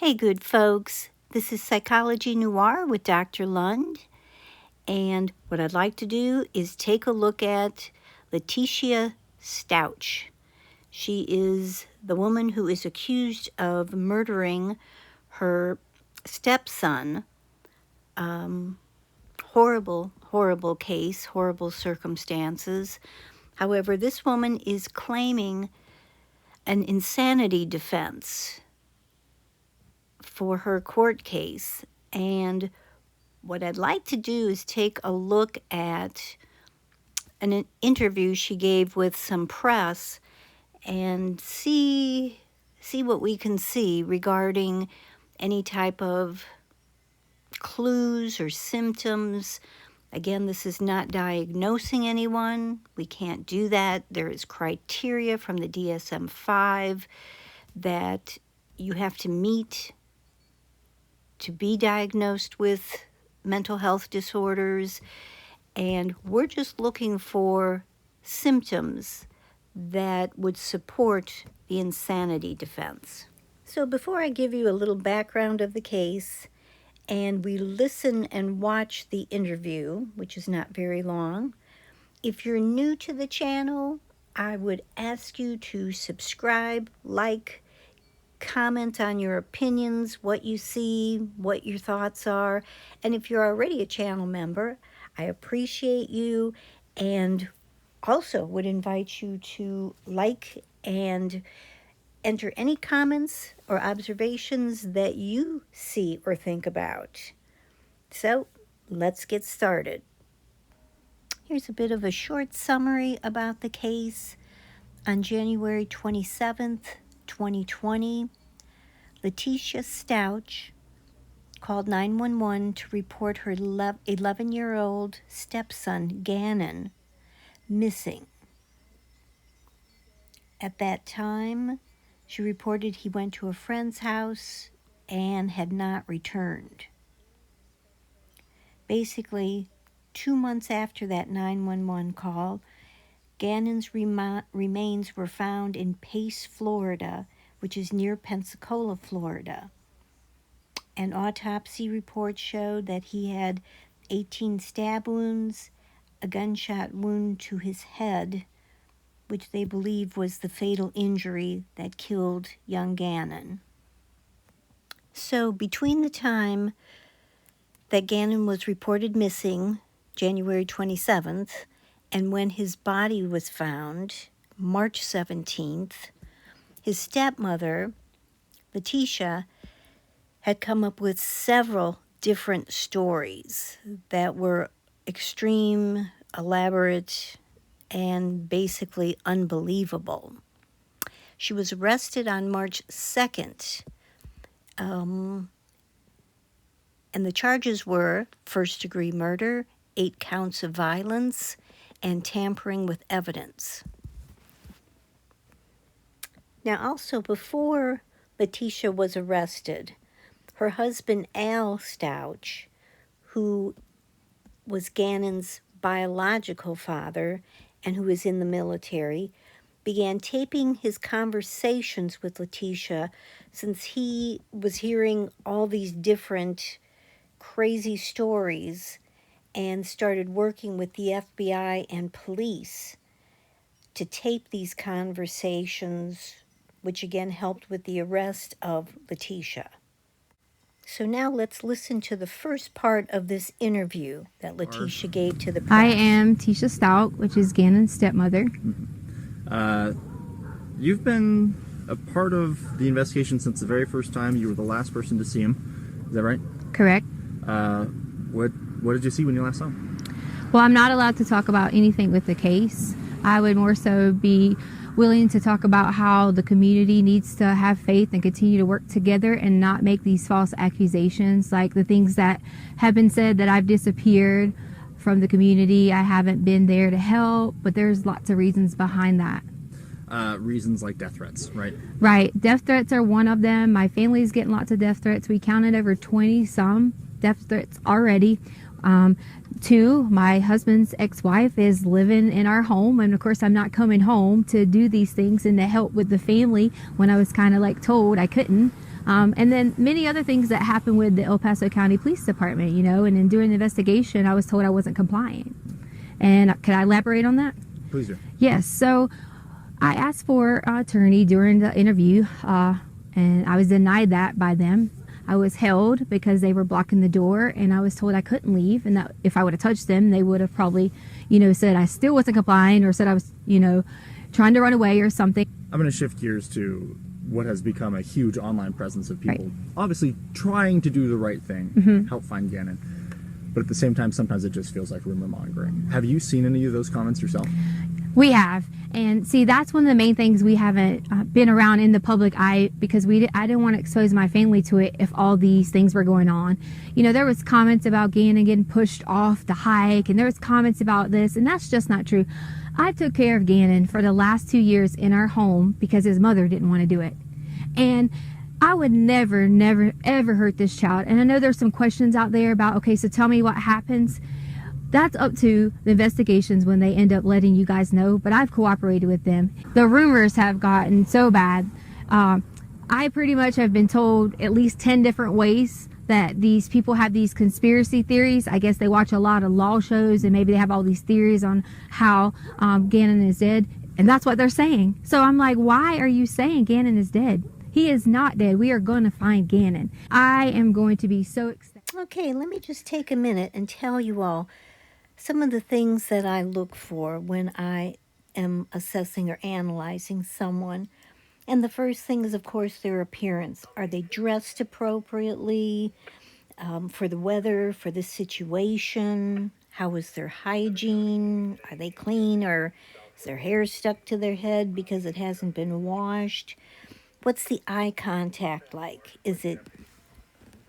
Hey, good folks. This is Psychology Noir with Dr. Lund. And what I'd like to do is take a look at Letecia Starch. She is the woman who is accused of murdering her stepson. Horrible, horrible case, horrible circumstances. However, this woman is claiming an insanity defense for her court case. And what I'd like to do is take a look at an interview she gave with some press and see what we can see regarding any type of clues or symptoms. Again, this is not diagnosing anyone. We can't do that. There is criteria from the DSM-5 that you have to meet to be diagnosed with mental health disorders, and we're just looking for symptoms that would support the insanity defense. So before I give you a little background of the case, and we listen and watch the interview, which is not very long, if you're new to the channel, I would ask you to subscribe, like, comment on your opinions, what you see, what your thoughts are. And if you're already a channel member, I appreciate you and also would invite you to like and enter any comments or observations that you see or think about. So let's get started. Here's a bit of a short summary about the case. On January 27th, 2020, Letecia Starch called 911 to report her 11-year-old stepson, Gannon, missing. At that time, she reported he went to a friend's house and had not returned. Basically, 2 months after that 911 call, Gannon's remains were found in Pace, Florida, which is near Pensacola, Florida. An autopsy report showed that he had 18 stab wounds, a gunshot wound to his head, which they believe was the fatal injury that killed young Gannon. So between the time that Gannon was reported missing, January 27th, and when his body was found, March 17th, his stepmother, Letecia, had come up with several different stories that were extreme, elaborate, and basically unbelievable. She was arrested on March 2nd, and the charges were first-degree murder, 8 counts of violence, and tampering with evidence. Now, also, before Letecia was arrested, her husband, Al Stauch, who was Gannon's biological father and who was in the military, began taping his conversations with Letecia since he was hearing all these different crazy stories, and started working with the FBI and police to tape these conversations, which again helped with the arrest of Letecia. So now let's listen to the first part of this interview that Letecia gave to the press. I am Letecia Starch, which is Gannon's stepmother. You've been a part of the investigation since the very first time. You were the last person to see him. Is that right? Correct. What did you see when you last saw him? Well, I'm not allowed to talk about anything with the case. I would more so be willing to talk about how the community needs to have faith and continue to work together and not make these false accusations, like the things that have been said that I've disappeared from the community. I haven't been there to help, but there's lots of reasons behind that. Reasons like death threats, right? Right. Death threats are one of them. My family's getting lots of death threats. We counted over 20-some death threats already. 2, my husband's ex-wife is living in our home, and of course I'm not coming home to do these things and to help with the family when I was kind of like told I couldn't. And then many other things that happened with the El Paso County Police Department, you know, and in doing the investigation, I was told I wasn't compliant. And can I elaborate on that? Please do. Yes. So I asked for an attorney during the interview, and I was denied that by them. I was held because they were blocking the door, and I was told I couldn't leave, and that if I would have touched them, they would have probably, you know, said I still wasn't complying, or said I was, you know, trying to run away or something. I'm going to shift gears to what has become a huge online presence of people Right. obviously trying to do the right thing, help find Gannon. But at the same time, sometimes it just feels like rumor mongering. Have you seen any of those comments yourself? We have. And see, that's one of the main things we haven't been around in the public eye, because I didn't want to expose my family to it if all these things were going on. You know, there was comments about Gannon getting pushed off the hike, and there was comments about this, and that's just not true. I took care of Gannon for the last 2 years in our home because his mother didn't want to do it. And I would never, ever hurt this child. And I know there's some questions out there about, okay, so tell me what happens. That's up to the investigations when they end up letting you guys know, but I've cooperated with them. The rumors have gotten so bad. I pretty much have been told at least 10 different ways that these people have these conspiracy theories. I guess they watch a lot of law shows, and maybe they have all these theories on how Gannon is dead, and that's what they're saying. So I'm like, why are you saying Gannon is dead? He is not dead. We are going to find Gannon. I am going to be so excited. Okay, let me just take a minute and tell you all some of the things that I look for when I am assessing or analyzing someone. And the first thing is, of course, their appearance. Are they dressed appropriately for the weather, for the situation? How is their hygiene? Are they clean, or is their hair stuck to their head because it hasn't been washed? What's the eye contact like? Is it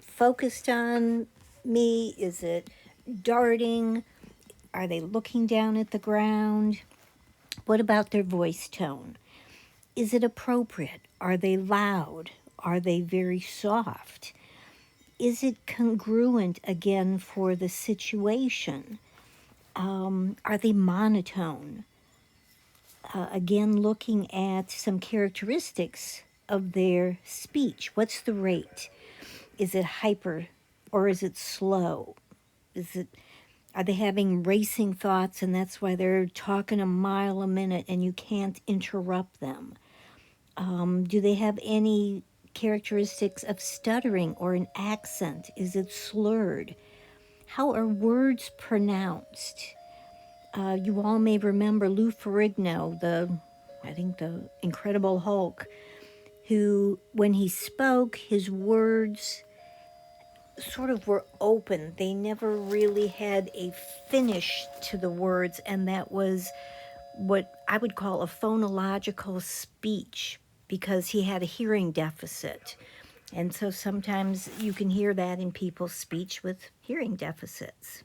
focused on me? Is it darting? Are they looking down at the ground? What about their voice tone? Is it appropriate? Are they loud? Are they very soft? Is it congruent again for the situation? Are they monotone? Again, looking at some characteristics of their speech. What's the rate? Is it hyper or is it slow? Are they having racing thoughts, and that's why they're talking a mile a minute and you can't interrupt them? Do they have any characteristics of stuttering or an accent? Is it slurred? How are words pronounced? You all may remember Lou Ferrigno, I think the Incredible Hulk, who, when he spoke, his words sort of were open. They never really had a finish to the words, and that was what I would call a phonological speech, because he had a hearing deficit. And so sometimes you can hear that in people's speech with hearing deficits.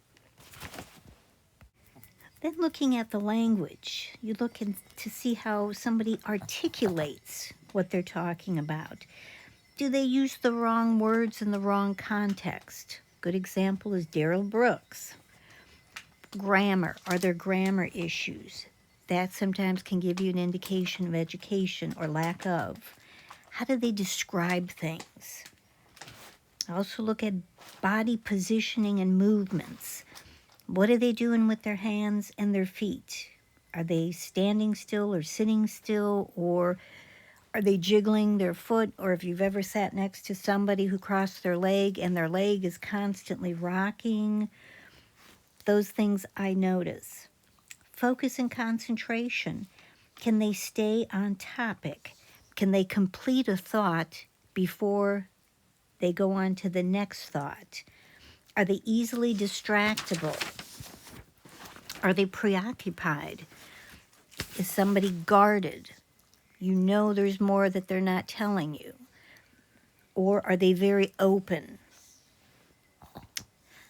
Then looking at the language, you look to see how somebody articulates what they're talking about. Do they use the wrong words in the wrong context? Good example is Daryl Brooks. Grammar. Are there grammar issues? That sometimes can give you an indication of education or lack of. How do they describe things? Also look at body positioning and movements. What are they doing with their hands and their feet? Are they standing still or sitting still, or are they jiggling their foot? Or if you've ever sat next to somebody who crossed their leg and their leg is constantly rocking, those things I notice. Focus and concentration. Can they stay on topic? Can they complete a thought before they go on to the next thought? Are they easily distractible? Are they preoccupied? Is somebody guarded? You know there's more that they're not telling you. Or are they very open?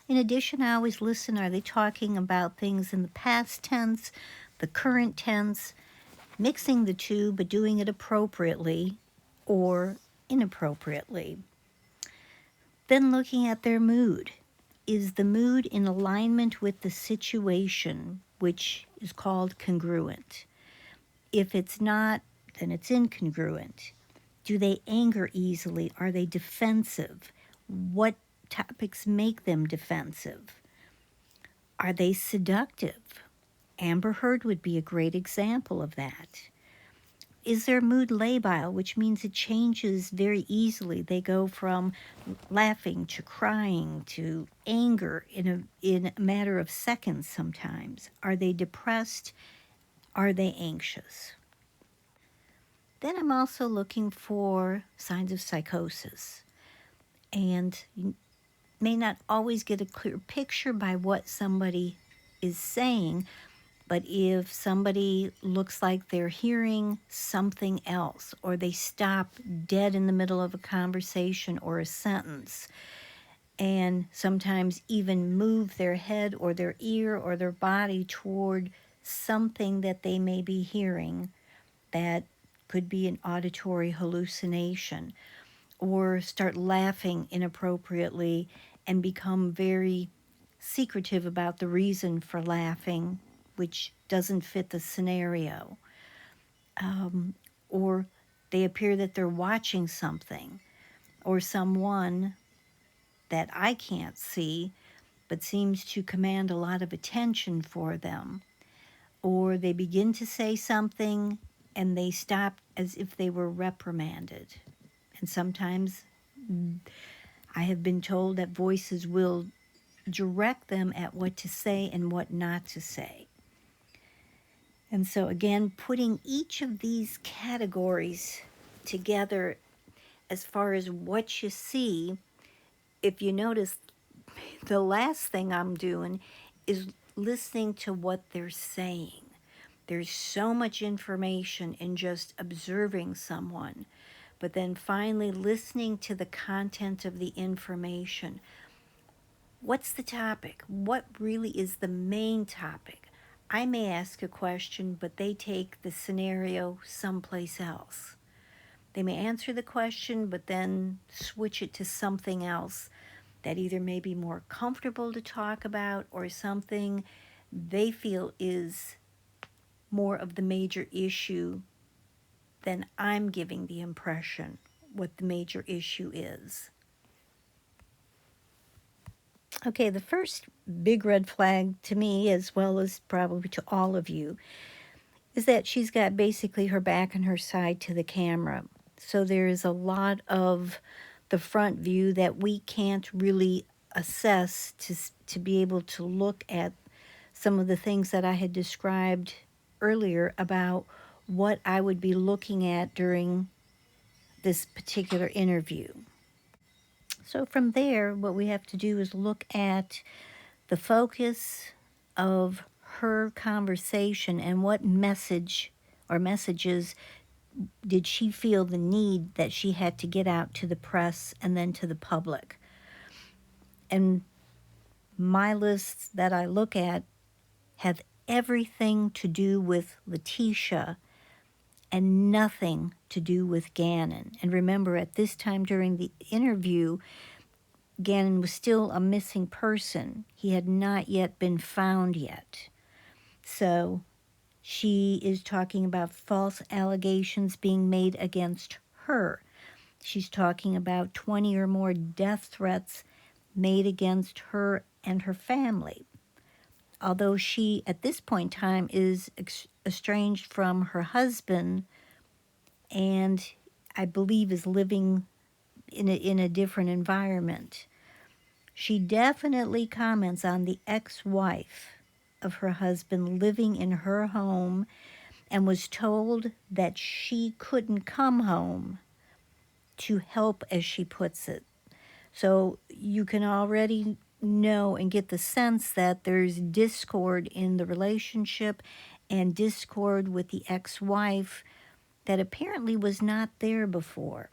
In addition, I always listen. Are they talking about things in the past tense, the current tense, mixing the two but doing it appropriately or inappropriately? Then looking at their mood. Is the mood in alignment with the situation, which is called congruent? If it's not, then it's incongruent. Do they anger easily? Are they defensive? What topics make them defensive? Are they seductive? Amber Heard would be a great example of that. Is their mood labile, which means it changes very easily? They go from laughing to crying to anger in a matter of seconds sometimes. Are they depressed? Are they anxious? Then I'm also looking for signs of psychosis. And you may not always get a clear picture by what somebody is saying, but if somebody looks like they're hearing something else, or they stop dead in the middle of a conversation or a sentence, and sometimes even move their head or their ear or their body toward something that they may be hearing, that could be an auditory hallucination, or start laughing inappropriately and become very secretive about the reason for laughing, which doesn't fit the scenario. Or they appear that they're watching something or someone that I can't see but seems to command a lot of attention for them. Or they begin to say something and they stop as if they were reprimanded. And sometimes I have been told that voices will direct them at what to say and what not to say. And so, again, putting each of these categories together as far as what you see, if you notice, the last thing I'm doing is listening to what they're saying. There's so much information in just observing someone, but then finally listening to the content of the information. What's the topic? What really is the main topic? I may ask a question, but they take the scenario someplace else. They may answer the question, but then switch it to something else that either may be more comfortable to talk about or something they feel is more of the major issue than I'm giving the impression what the major issue is. Okay, the first big red flag to me, as well as probably to all of you, is that she's got basically her back and her side to the camera. So there is a lot of the front view that we can't really assess to be able to look at some of the things that I had described earlier about what I would be looking at during this particular interview. So from there, what we have to do is look at the focus of her conversation and what message or messages did she feel the need that she had to get out to the press and then to the public. And my lists that I look at have everything to do with Letecia and nothing to do with Gannon. And remember, at this time during the interview, Gannon was still a missing person. He had not yet been found yet. So she is talking about false allegations being made against her. She's talking about 20 or more death threats made against her and her family. Although she, at this point in time, is estranged from her husband and I believe is living in a different environment. She definitely comments on the ex-wife of her husband living in her home and was told that she couldn't come home to help, as she puts it. So you can already know and get the sense that there's discord in the relationship and discord with the ex-wife that apparently was not there before.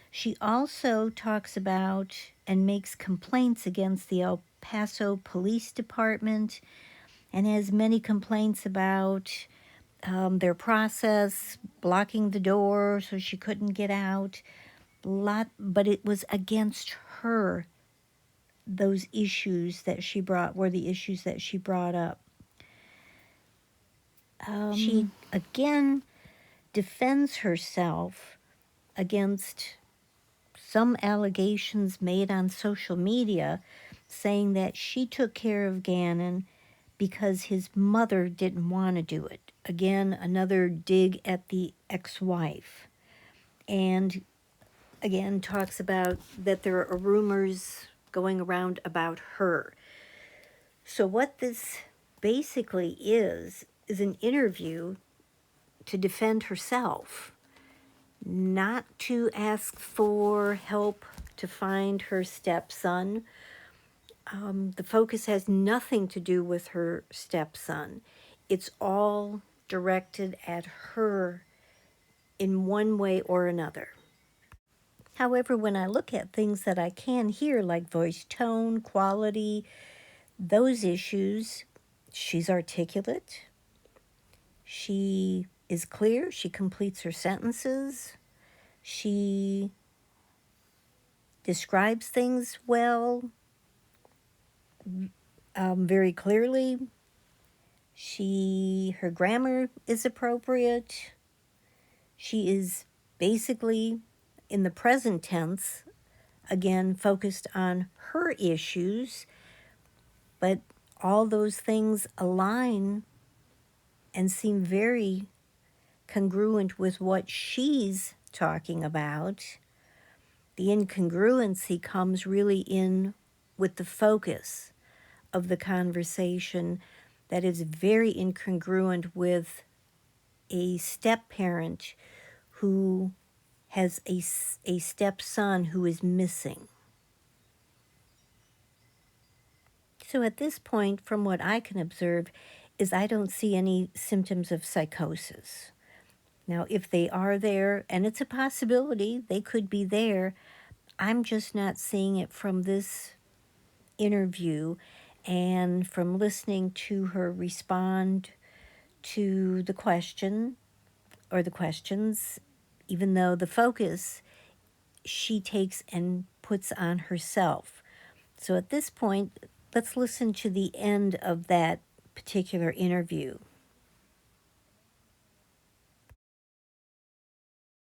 She also talks about and makes complaints against the El Paso Police Department and has many complaints about their process, blocking the door so she couldn't get out. But it was against her. Those issues that she brought were the issues that she brought up. She again defends herself against some allegations made on social media saying that she took care of Gannon because his mother didn't want to do it. Again, another dig at the ex-wife. And again, talks about that there are rumors going around about her. So what this basically is an interview to defend herself, not to ask for help to find her stepson. The focus has nothing to do with her stepson. It's all directed at her in one way or another. However, when I look at things that I can hear, like voice tone, quality, those issues, she's articulate, she is clear, she completes her sentences, she describes things well, very clearly. Her grammar is appropriate. She is basically in the present tense, again, focused on her issues, but all those things align and seem very congruent with what she's talking about. The incongruency comes really in with the focus of the conversation that is very incongruent with a step-parent who has a stepson who is missing. So at this point, from what I can observe, is I don't see any symptoms of psychosis. Now, if they are there, and it's a possibility, they could be there, I'm just not seeing it from this interview and from listening to her respond to the question or the questions, even though the focus she takes and puts on herself. So at this point, let's listen to the end of that particular interview.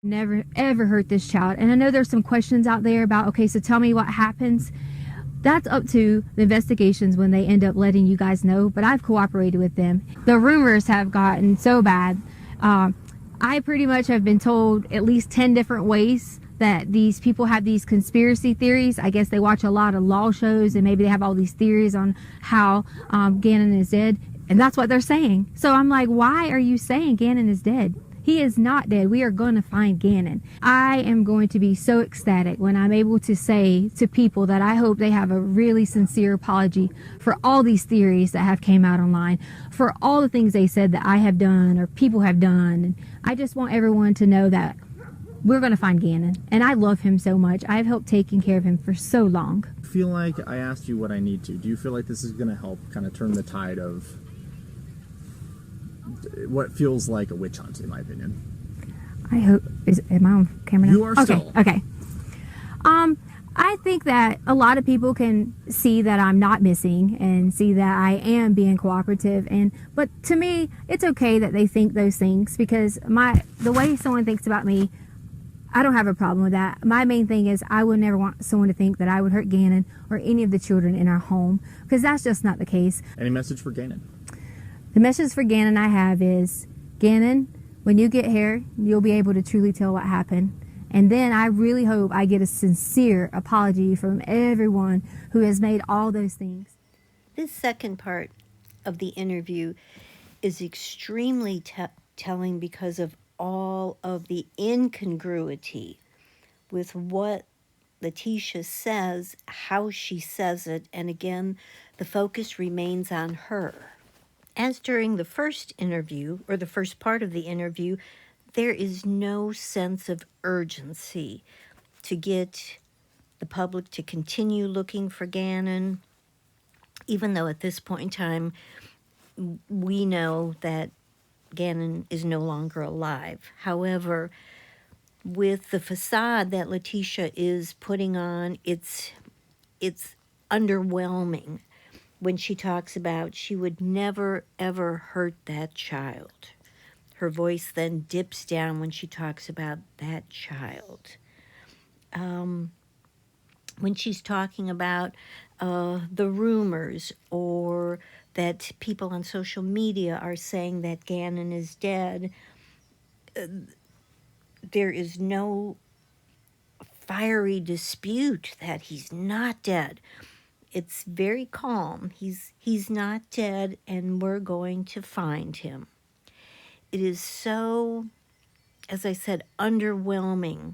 Never ever hurt this child. And I know there's some questions out there about, okay, so tell me what happens. That's up to the investigations when they end up letting you guys know, but I've cooperated with them. The rumors have gotten so bad. I pretty much have been told at least 10 different ways that these people have these conspiracy theories. I guess they watch a lot of law shows and maybe they have all these theories on how Gannon is dead. And that's what they're saying. So I'm like, why are you saying Gannon is dead? He is not dead. We are going to find Gannon. I am going to be so ecstatic when I'm able to say to people that I hope they have a really sincere apology for all these theories that have came out online, for all the things they said that I have done or people have done. And I just want everyone to know that we're going to find Gannon. And I love him so much. I've helped taking care of him for so long. I feel like I asked you what I need to. Do you feel like this is going to help kind of turn the tide of what feels like a witch hunt, in my opinion? I hope. Am I on camera now? You are still. Okay. I think that a lot of people can see that I'm not missing and see that I am being cooperative. But to me, it's okay that they think those things, because the way someone thinks about me, I don't have a problem with that. My main thing is I would never want someone to think that I would hurt Gannon or any of the children in our home, because that's just not the case. Any message for Gannon? The message for Gannon I have is, Gannon, when you get here, you'll be able to truly tell what happened. And then I really hope I get a sincere apology from everyone who has made all those things. This second part of the interview is extremely telling because of all of the incongruity with what Letecia says, how she says it, and again, the focus remains on her. As during the first interview, or the first part of the interview, there is no sense of urgency to get the public to continue looking for Gannon, even though at this point in time, we know that Gannon is no longer alive. However, with the facade that Letecia is putting on, it's underwhelming when she talks about she would never, ever hurt that child. Her voice then dips down when she talks about that child. When she's talking about the rumors, or that people on social media are saying that Gannon is dead, there is no fiery dispute that he's not dead. It's very calm. He's not dead, and we're going to find him. It is so, as I said, underwhelming,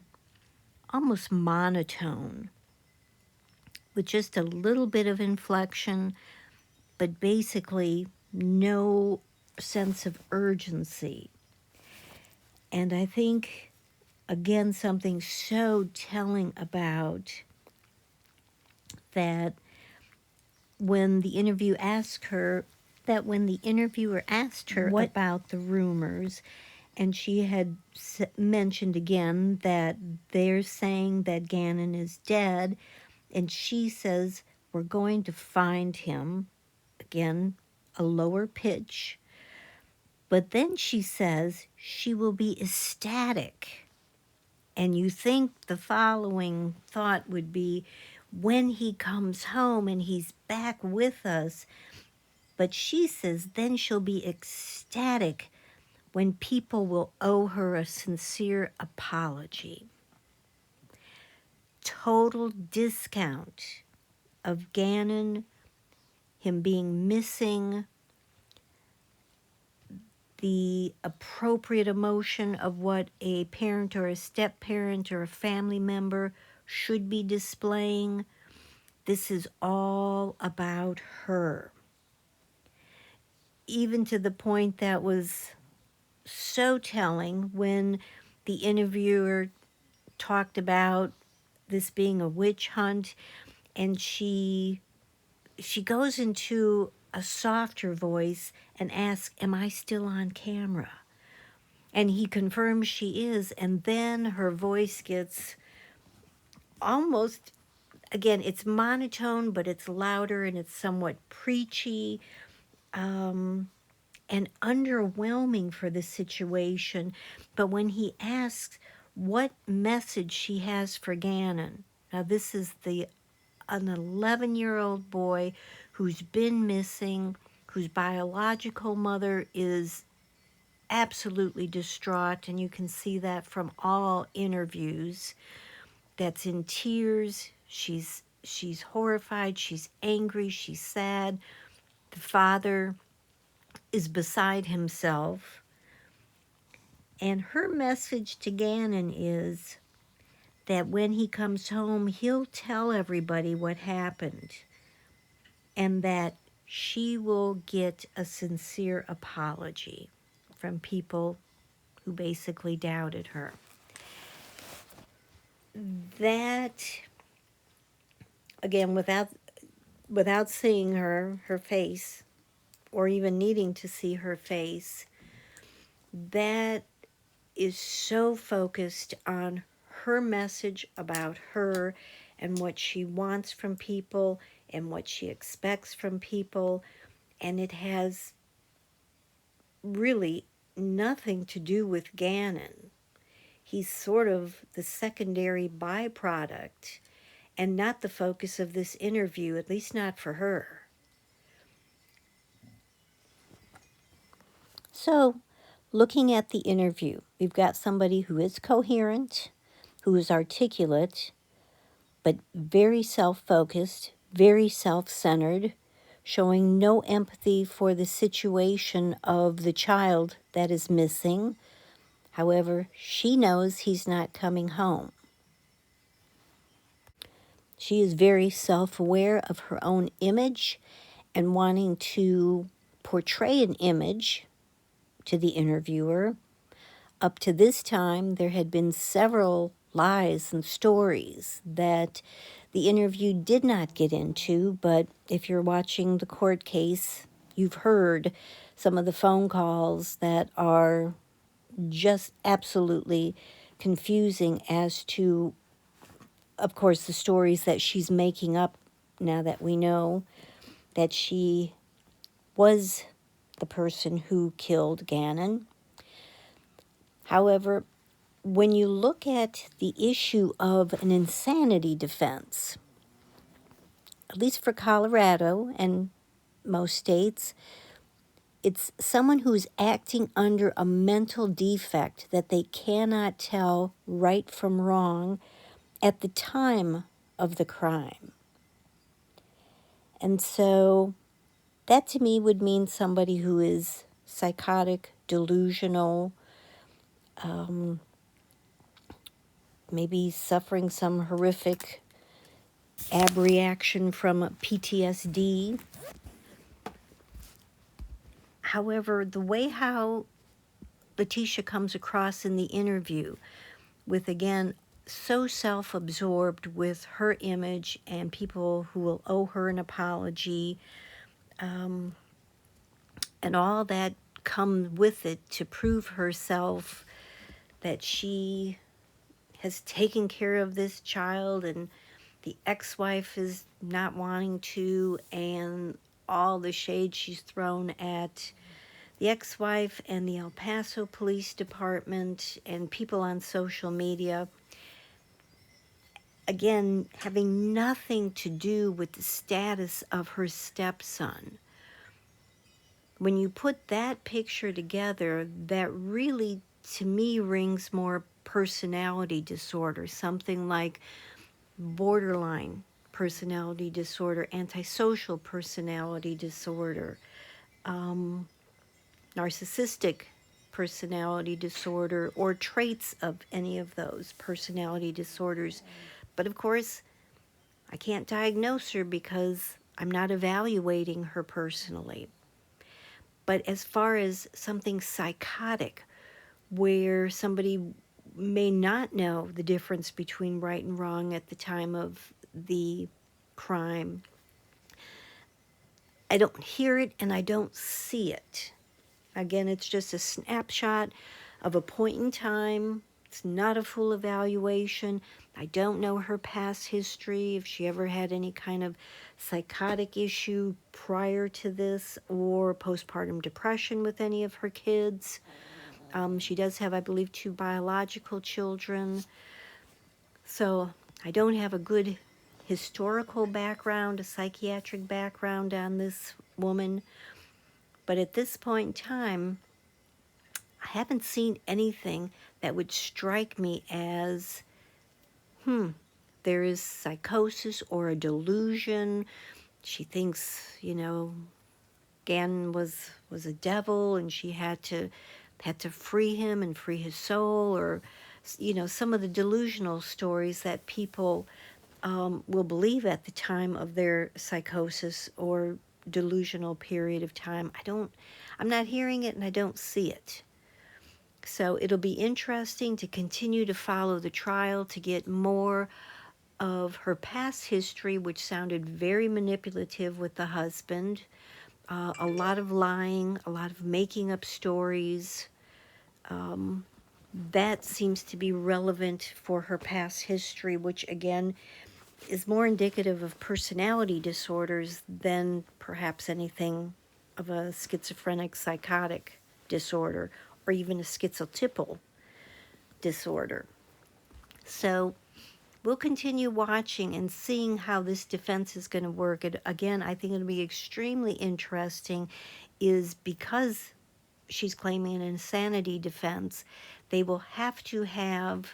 almost monotone, with just a little bit of inflection, but basically no sense of urgency. And I think, again, something so telling about that when the interviewer asked her what about the rumors, and she had mentioned again that they're saying that Gannon is dead, and she says, we're going to find him, again, a lower pitch. But then she says she will be ecstatic. And you think the following thought would be, when he comes home and he's back with us. But she says then she'll be ecstatic when people will owe her a sincere apology. Total discount of Gannon, him being missing, the appropriate emotion of what a parent or a step-parent or a family member should be displaying. This is all about her. Even to the point that was so telling when the interviewer talked about this being a witch hunt, and she goes into a softer voice and asks, am I still on camera? And he confirms she is, and then her voice gets almost, again, it's monotone, but it's louder and it's somewhat preachy, and underwhelming for the situation. But when he asks what message she has for Gannon, now this is an 11-year-old boy who's been missing, whose biological mother is absolutely distraught, and you can see that from all interviews, that's in tears. She's horrified, she's angry, she's sad. The father is beside himself. And her message to Gannon is that when he comes home, he'll tell everybody what happened, and that she will get a sincere apology from people who basically doubted her. That, again, without seeing her face, or even needing to see her face, that is so focused on her message about her and what she wants from people and what she expects from people, and it has really nothing to do with Gannon. He's sort of the secondary byproduct and not the focus of this interview, at least not for her. So, looking at the interview, we've got somebody who is coherent, who is articulate, but very self-focused, very self-centered, showing no empathy for the situation of the child that is missing. However, she knows he's not coming home. She is very self-aware of her own image and wanting to portray an image to the interviewer. Up to this time, there had been several lies and stories that the interview did not get into, but if you're watching the court case, you've heard some of the phone calls that are just absolutely confusing as to, of course, the stories that she's making up now that we know that she was the person who killed Gannon. However, when you look at the issue of an insanity defense, at least for Colorado and most states, it's someone who's acting under a mental defect that they cannot tell right from wrong at the time of the crime. And so that to me would mean somebody who is psychotic, delusional, maybe suffering some horrific abreaction from PTSD. However, the way how Letecia comes across in the interview, with again, so self-absorbed with her image and people who will owe her an apology, and all that comes with it to prove herself that she has taken care of this child and the ex-wife is not wanting to, and all the shade she's thrown at the ex-wife and the El Paso Police Department and people on social media, again, having nothing to do with the status of her stepson. When you put that picture together, that really, to me, rings more personality disorder, something like borderline personality disorder, antisocial personality disorder, narcissistic personality disorder, or traits of any of those personality disorders. But of course, I can't diagnose her because I'm not evaluating her personally. But as far as something psychotic, where somebody may not know the difference between right and wrong at the time of the crime, I don't hear it and I don't see it. Again, it's just a snapshot of a point in time. It's not a full evaluation. I don't know her past history, if she ever had any kind of psychotic issue prior to this, or postpartum depression with any of her kids. She does have, I believe, 2 biological children. So I don't have a good historical background, a psychiatric background on this woman. But at this point in time, I haven't seen anything that would strike me as, there is psychosis or a delusion. She thinks, Gannon was a devil and she had to free him and free his soul, or some of the delusional stories that people will believe at the time of their psychosis or delusional period of time. I'm not hearing it and I don't see it. So it'll be interesting to continue to follow the trial to get more of her past history, which sounded very manipulative with the husband. A lot of lying, a lot of making up stories. That seems to be relevant for her past history, which again is more indicative of personality disorders than perhaps anything of a schizophrenic psychotic disorder or even a schizotypal disorder. So we'll continue watching and seeing how this defense is going to work. And again, I think it'll be extremely interesting is because she's claiming an insanity defense, they will have to have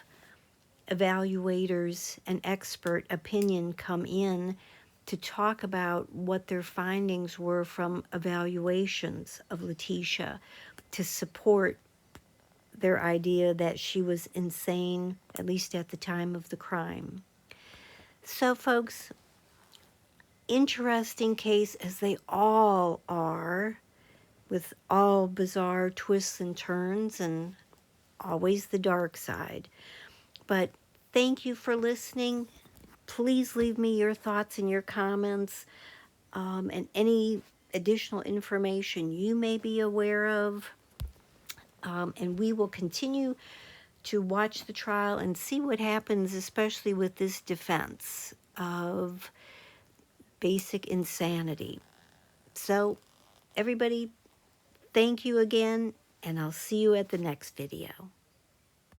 evaluators and expert opinion come in to talk about what their findings were from evaluations of Letecia to support their idea that she was insane, at least at the time of the crime. So, folks, interesting case as they all are, with all bizarre twists and turns and always the dark side. But thank you for listening. Please leave me your thoughts and your comments, and any additional information you may be aware of. And we will continue to watch the trial and see what happens, especially with this defense of basic insanity. So, everybody, thank you again, and I'll see you at the next video.